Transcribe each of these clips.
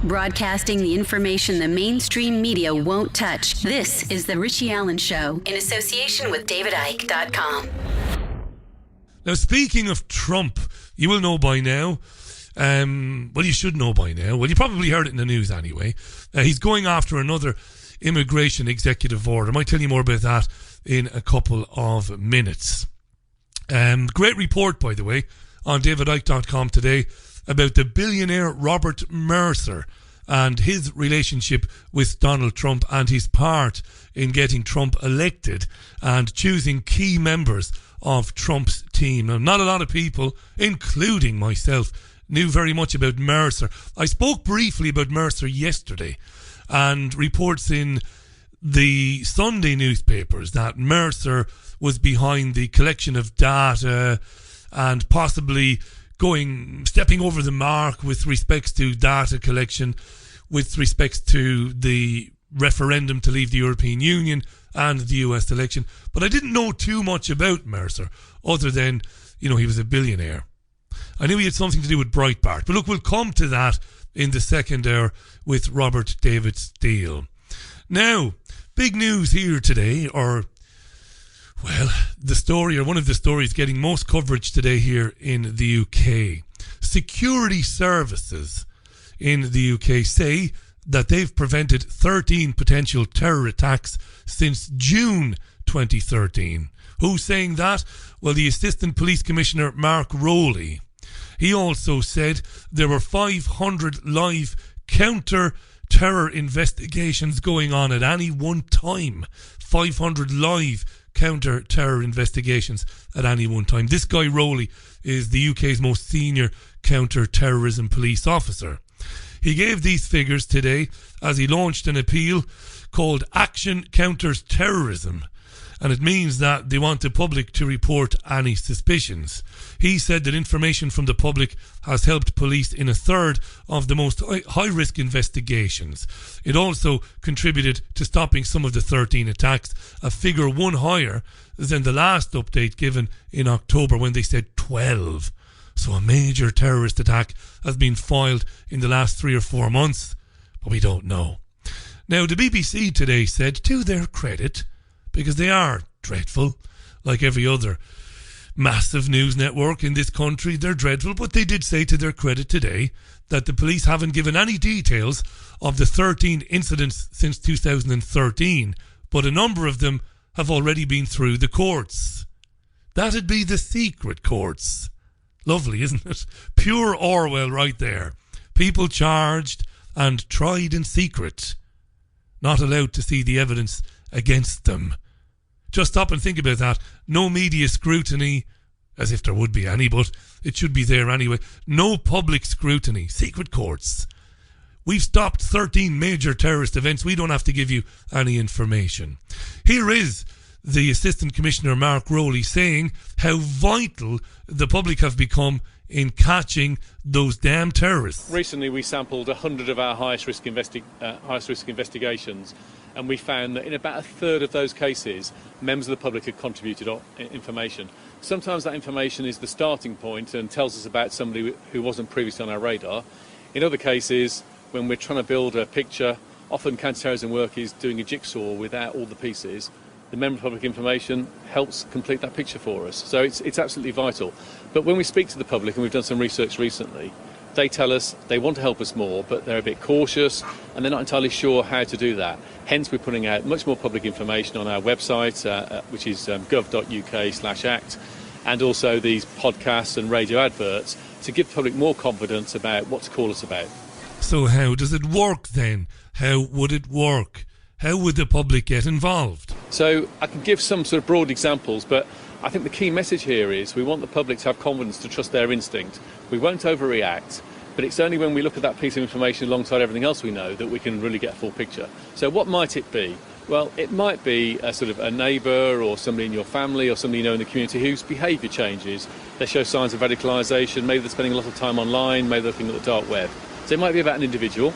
Broadcasting the information the mainstream media won't touch. This is The Richie Allen Show in association with DavidIke.com. Now, speaking of Trump, you will know by now, well, you should know by now. Well, you probably heard it in the news anyway. He's going after another immigration executive order. I might tell you more about that in a couple of minutes. Great report, by the way, on DavidIke.com today about the billionaire Robert Mercer and his relationship with Donald Trump and his part in getting Trump elected and choosing key members of Trump's team. Now, not a lot of people, including myself, knew very much about Mercer. I spoke briefly about Mercer yesterday, and reports in the Sunday newspapers that Mercer was behind the collection of data and possibly stepping over the mark with respects to data collection, with respects to the referendum to leave the European Union and the US election. But I didn't know too much about Mercer other than, he was a billionaire. I knew he had something to do with Breitbart. But look, we'll come to that in the second hour with Robert David Steele. Now, big news here today, the story, or one of the stories getting most coverage today here in the UK. Security services in the UK say that they've prevented 13 potential terror attacks since June 2013. Who's saying that? Well, the Assistant Police Commissioner, Mark Rowley. He also said there were 500 live counter-terror investigations going on at any one time. 500 live counter-terror investigations at any one time. This guy Rowley is the UK's most senior counter-terrorism police officer. He gave these figures today as he launched an appeal called Action Counters Terrorism, and it means that they want the public to report any suspicions. He said that information from the public has helped police in a third of the most high-risk investigations. It also contributed to stopping some of the 13 attacks, a figure one higher than the last update given in October when they said 12. So a major terrorist attack has been foiled in the last 3 or 4 months, but we don't know. Now, the BBC today said, to their credit, because they are dreadful, like every other massive news network in this country, they're dreadful, but they did say to their credit today that the police haven't given any details of the 13 incidents since 2013, but a number of them have already been through the courts. That'd be the secret courts. Lovely, isn't it? Pure Orwell right there. People charged and tried in secret, not allowed to see the evidence against them. Just stop and think about that. No media scrutiny, as if there would be any, but it should be there anyway. No public scrutiny. Secret courts. We've stopped 13 major terrorist events. We don't have to give you any information. Here is the Assistant Commissioner Mark Rowley saying how vital the public have become in catching those damn terrorists. Recently we sampled 100 of our highest risk investigations, and we found that in about a third of those cases, members of the public had contributed information. Sometimes that information is the starting point and tells us about somebody who wasn't previously on our radar. In other cases, when we're trying to build a picture, often counter-terrorism work is doing a jigsaw without all the pieces. The member of public information helps complete that picture for us. So it's absolutely vital. But when we speak to the public, and we've done some research recently, they tell us they want to help us more, but they're a bit cautious and they're not entirely sure how to do that. Hence, we're putting out much more public information on our website, which is gov.uk/act, and also these podcasts and radio adverts to give the public more confidence about what to call us about. So how does it work then? How would it work? How would the public get involved? So I can give some sort of broad examples, but I think the key message here is we want the public to have confidence, to trust their instinct. We won't overreact, but it's only when we look at that piece of information alongside everything else we know that we can really get a full picture. So what might it be? Well, it might be a sort of a neighbour or somebody in your family or somebody you know in the community whose behaviour changes. They show signs of radicalisation, maybe they're spending a lot of time online, maybe they're looking at the dark web. So it might be about an individual,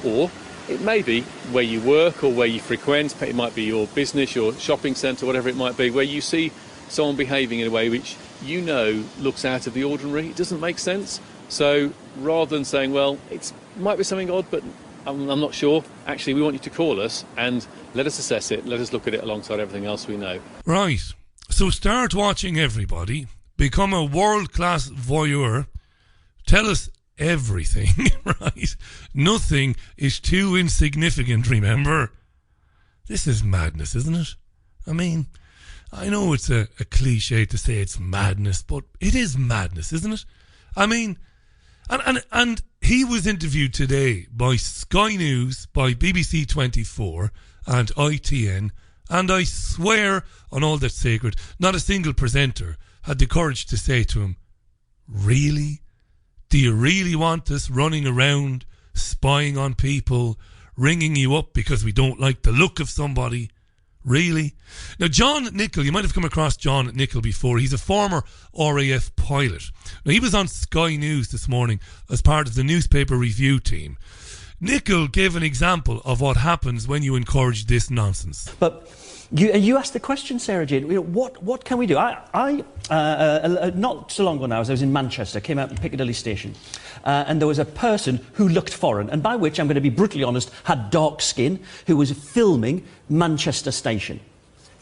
or it may be where you work or where you frequent. It might be your business, your shopping centre, whatever it might be, where you see someone behaving in a way which you know looks out of the ordinary. It doesn't make sense. So rather than saying, well, it might be something odd, but I'm not sure, actually we want you to call us and let us assess it, let us look at it alongside everything else we know. Right. So start watching everybody, become a world-class voyeur, tell us everything, right? Nothing is too insignificant, remember? This is madness, isn't it? I mean, I know it's a cliche to say it's madness, but it is madness, isn't it? I mean, and he was interviewed today by Sky News, by BBC 24 and ITN, and I swear on all that's sacred, not a single presenter had the courage to say to him, really? Do you really want us running around, spying on people, ringing you up because we don't like the look of somebody? Really? Now, John Nichol, you might have come across John Nichol before. He's a former RAF pilot. Now, he was on Sky News this morning as part of the newspaper review team. Nichol gave an example of what happens when you encourage this nonsense. But you asked the question, Sarah Jane, what can we do? I not so long ago now, as I was in Manchester, came out in Piccadilly Station, and there was a person who looked foreign, and by which, I'm going to be brutally honest, had dark skin, who was filming Manchester Station.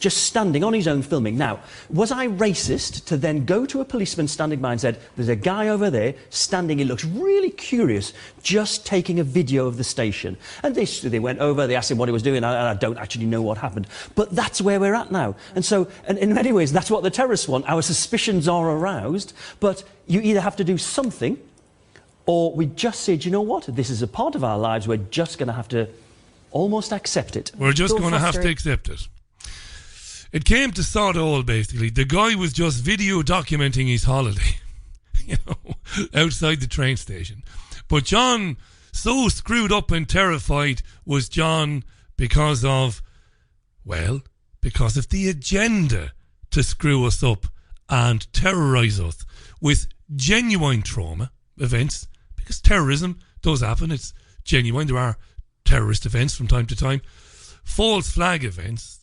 Just standing on his own filming. Now, was I racist to then go to a policeman standing by and said, there's a guy over there standing, he looks really curious, just taking a video of the station. And they went over, they asked him what he was doing, and I don't actually know what happened. But that's where we're at now. And so, and in many ways, that's what the terrorists want. Our suspicions are aroused, but you either have to do something, or we just say, do you know what? This is a part of our lives, we're just going to have to almost accept it. We're just going to have to accept it. It came to sod all, basically. The guy was just video documenting his holiday, outside the train station. But John, so screwed up and terrified was John because of the agenda to screw us up and terrorise us with genuine trauma events, because terrorism does happen. It's genuine. There are terrorist events from time to time. False flag events.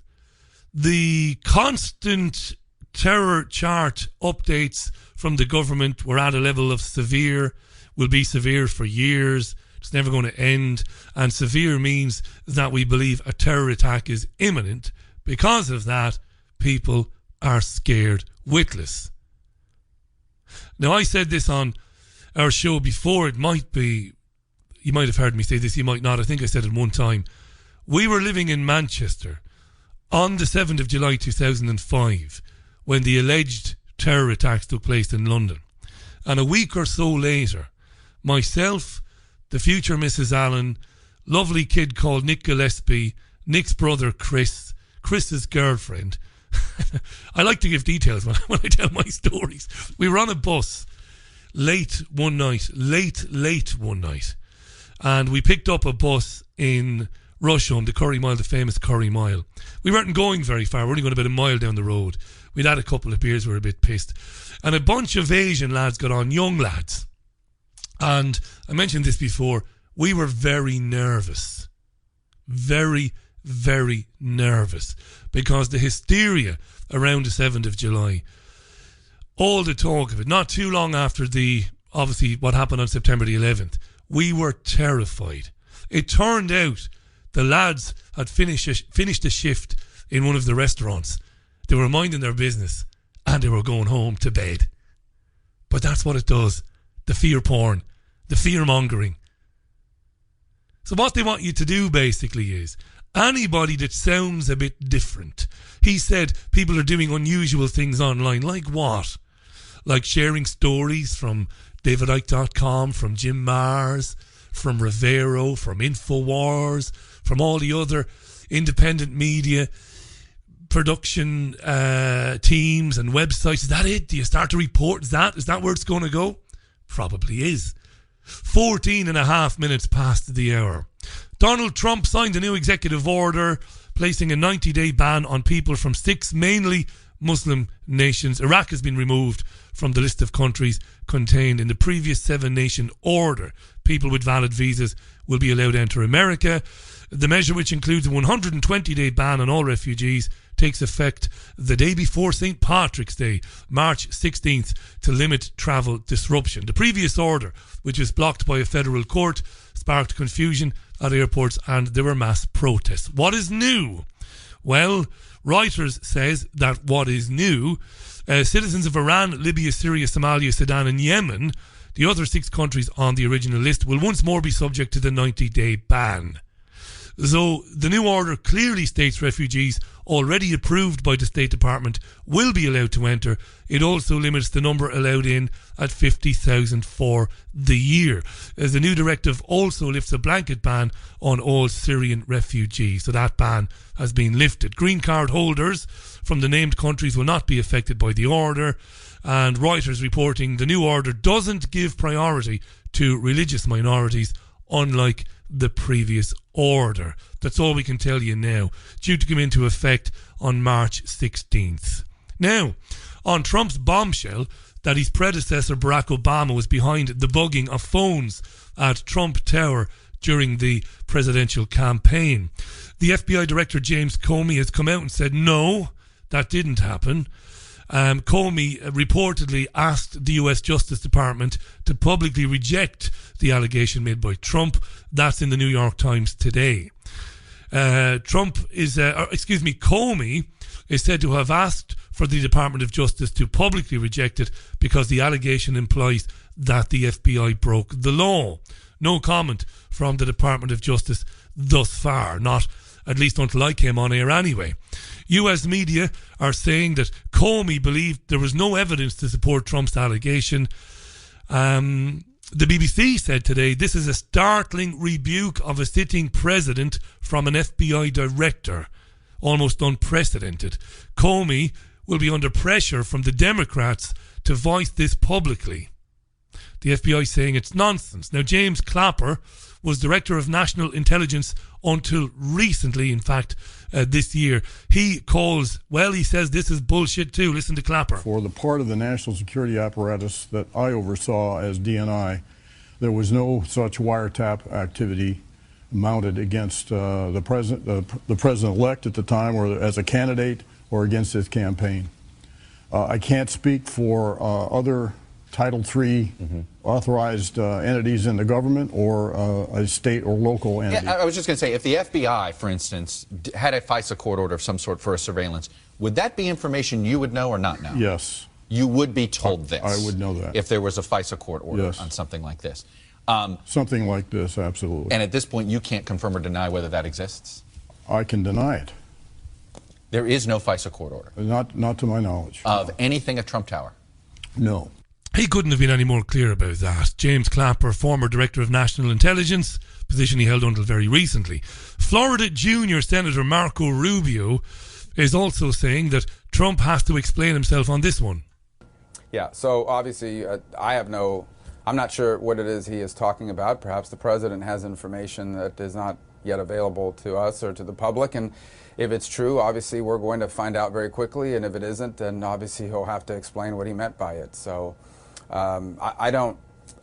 The constant terror chart updates from the government were at a level of severe, will be severe for years, it's never going to end, and severe means that we believe a terror attack is imminent. Because of that, people are scared witless. Now, I said this on our show before, it might be, you might have heard me say this, you might not, I think I said it one time. We were living in Manchester on the 7th of July 2005, when the alleged terror attacks took place in London. And a week or so later, myself, the future Mrs. Allen, lovely kid called Nick Gillespie, Nick's brother Chris, Chris's girlfriend. I like to give details when I tell my stories. We were on a bus late one night, and we picked up a bus in Rusholme, the Curry Mile, the famous Curry Mile. We weren't going very far, we were only going about a mile down the road. We'd had a couple of beers, we were a bit pissed. And a bunch of Asian lads got on, young lads. And I mentioned this before, we were very nervous. Very, very nervous. Because the hysteria around the 7th of July, all the talk of it, not too long after obviously what happened on September the 11th, we were terrified. It turned out the lads had finished a shift in one of the restaurants. They were minding their business and they were going home to bed. But that's what it does. The fear porn, the fear mongering. So what they want you to do basically is, anybody that sounds a bit different. He said people are doing unusual things online. Like what? Like sharing stories from davidike.com, from Jim Mars, from Rivero, from InfoWars, from all the other independent media production teams and websites. Is that it? Do you start to report? Is that where it's going to go? Probably is. 14 and a half minutes past the hour. Donald Trump signed a new executive order placing a 90-day ban on people from 6 mainly Muslim nations. Iraq has been removed from the list of countries contained in the previous 7-nation order. People with valid visas will be allowed to enter America. The measure, which includes a 120-day ban on all refugees takes effect the day before St. Patrick's Day, March 16th, to limit travel disruption. The previous order, which was blocked by a federal court, sparked confusion at airports and there were mass protests. What is new? Well, Reuters says that what is new, citizens of Iran, Libya, Syria, Somalia, Sudan and Yemen, the other 6 countries on the original list, will once more be subject to the 90-day ban. So the new order clearly states refugees already approved by the State Department will be allowed to enter. It also limits the number allowed in at 50,000 for the year. As the new directive also lifts a blanket ban on all Syrian refugees. So that ban has been lifted. Green card holders from the named countries will not be affected by the order. And Reuters reporting the new order doesn't give priority to religious minorities, unlike the previous order. That's all we can tell you now. Due to come into effect on March 16th. Now, on Trump's bombshell that his predecessor Barack Obama was behind the bugging of phones at Trump Tower during the presidential campaign, the FBI Director James Comey has come out and said no, that didn't happen. Comey reportedly asked the US Justice Department to publicly reject the allegation made by Trump. That's in the New York Times today. Comey is said to have asked for the Department of Justice to publicly reject it because the allegation implies that the FBI broke the law. No comment from the Department of Justice thus far, not at least until I came on air anyway. US media are saying that Comey believed there was no evidence to support Trump's allegation. The BBC said today this is a startling rebuke of a sitting president from an FBI director. Almost unprecedented. Comey will be under pressure from the Democrats to voice this publicly. The FBI saying it's nonsense. Now, James Clapper was Director of National Intelligence until recently, in fact, this year. He says this is bullshit too. Listen to Clapper. For the part of the national security apparatus that I oversaw as DNI, there was no such wiretap activity mounted against the president-elect at the time, or as a candidate, or against his campaign. I can't speak for other Title III authorized entities in the government or a state or local entity. Yeah, I was just going to say, if the FBI, for instance, had a FISA court order of some sort for a surveillance, would that be information you would know or not know? Yes. You would be told this? I would know that. If there was a FISA court order on something like this? Something like this, absolutely. And at this point, you can't confirm or deny whether that exists? I can deny it. There is no FISA court order? Not to my knowledge. Of anything at Trump Tower? No. He couldn't have been any more clear about that. James Clapper, former Director of National Intelligence, position he held until very recently. Florida Junior Senator Marco Rubio is also saying that Trump has to explain himself on this one. Yeah, so obviously I'm not sure what it is he is talking about. Perhaps the president has information that is not yet available to us or to the public, and if it's true, obviously we're going to find out very quickly, and if it isn't, then obviously he'll have to explain what he meant by it. So I'm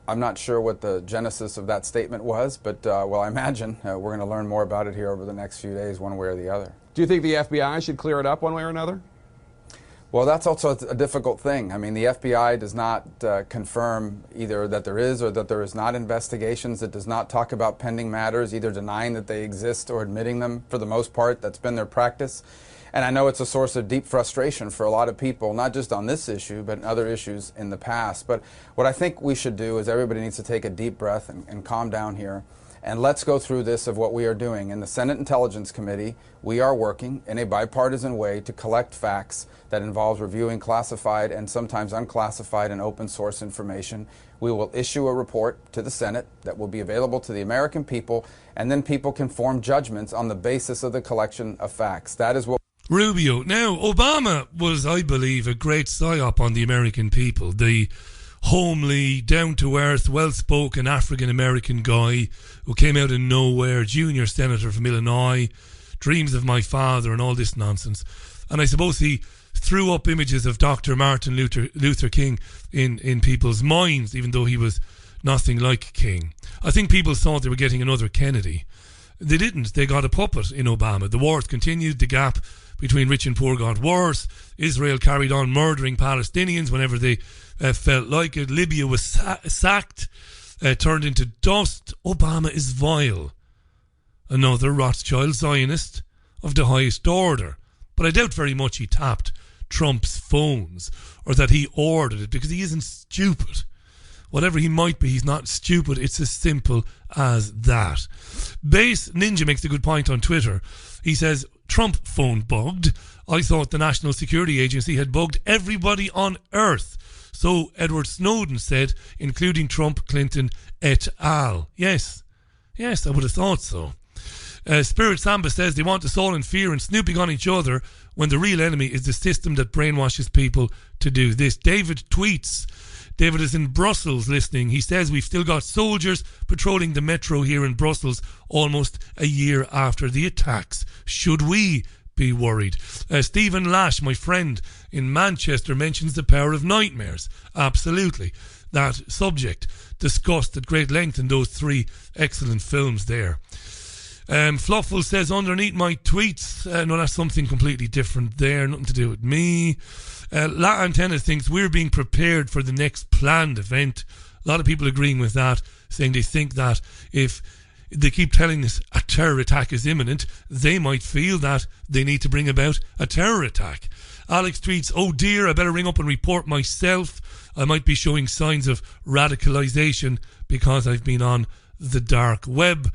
not sure what the genesis of that statement was, but I imagine we're going to learn more about it here over the next few days, one way or the other. Do you think the FBI should clear it up one way or another? Well, that's also a difficult thing. I mean, the FBI does not confirm either that there is or that there is not investigations. It does not talk about pending matters, either denying that they exist or admitting them. For the most part, that's been their practice. And I know it's a source of deep frustration for a lot of people, not just on this issue, but other issues in the past. But what I think we should do is everybody needs to take a deep breath and calm down here. And let's go through this of what we are doing. In the Senate Intelligence Committee, we are working in a bipartisan way to collect facts that involves reviewing classified and sometimes unclassified and open source information. We will issue a report to the Senate that will be available to the American people, and then people can form judgments on the basis of the collection of facts. That is what Rubio. Now, Obama was, I believe, a great psyop on the American people. The homely, down-to-earth, well-spoken African-American guy who came out of nowhere, junior senator from Illinois, dreams of my father and all this nonsense. And I suppose he threw up images of Dr. Martin Luther King in people's minds, even though he was nothing like King. I think people thought they were getting another Kennedy. They didn't. They got a puppet in Obama. The wars continued. The gap between rich and poor got worse. Israel carried on murdering Palestinians whenever they felt like it. Libya was sacked, turned into dust. Obama is vile. Another Rothschild Zionist of the highest order. But I doubt very much he tapped Trump's phones or that he ordered it, because he isn't stupid. Whatever he might be, he's not stupid. It's as simple as that. Base Ninja makes a good point on Twitter. He says, Trump phone bugged. I thought the National Security Agency had bugged everybody on Earth. So Edward Snowden said, including Trump, Clinton, et al. Yes, I would have thought so. Spirit Samba says they want us all in fear and snooping on each other when the real enemy is the system that brainwashes people to do this. David tweets. David is in Brussels listening. He says we've still got soldiers patrolling the metro here in Brussels almost a year after the attacks. Should we be worried? Stephen Lash, my friend in Manchester, mentions the power of nightmares. Absolutely. That subject discussed at great length in those 3 excellent films there. Fluffle says, underneath my tweets, no, that's something completely different there, nothing to do with me. La Antenna thinks we're being prepared for the next planned event. A lot of people agreeing with that, saying they think that if they keep telling us a terror attack is imminent, they might feel that they need to bring about a terror attack. Alex tweets, oh dear, I better ring up and report myself. I might be showing signs of radicalisation because I've been on the dark web.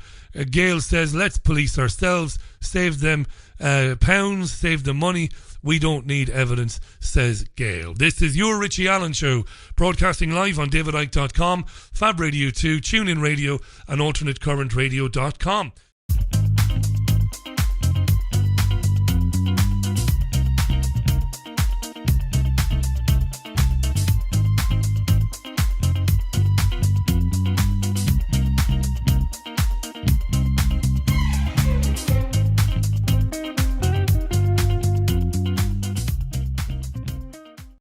Gail says, let's police ourselves, save them pounds, save them money. We don't need evidence, says Gail. This is your Richie Allen Show, broadcasting live on davidicke.com, Fab Radio 2, TuneIn Radio and AlternateCurrentRadio.com.